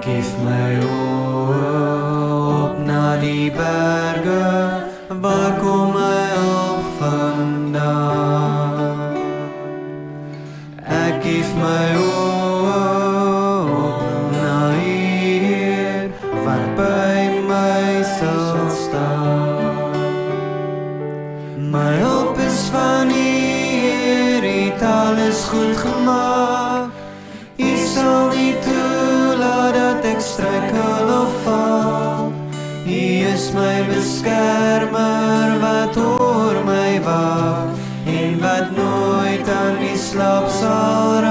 Geef my op na die berge, waar kom my hulp vandaan? Ek geef my op na Heer, wat by my sal staan. My hulp is van Heer, het alles goed gemaak. Hy sal nie toelaat dat ek struikel of val. Hy is my beskermer wat oor my waak, en wat nooit aan die slaap sal raak.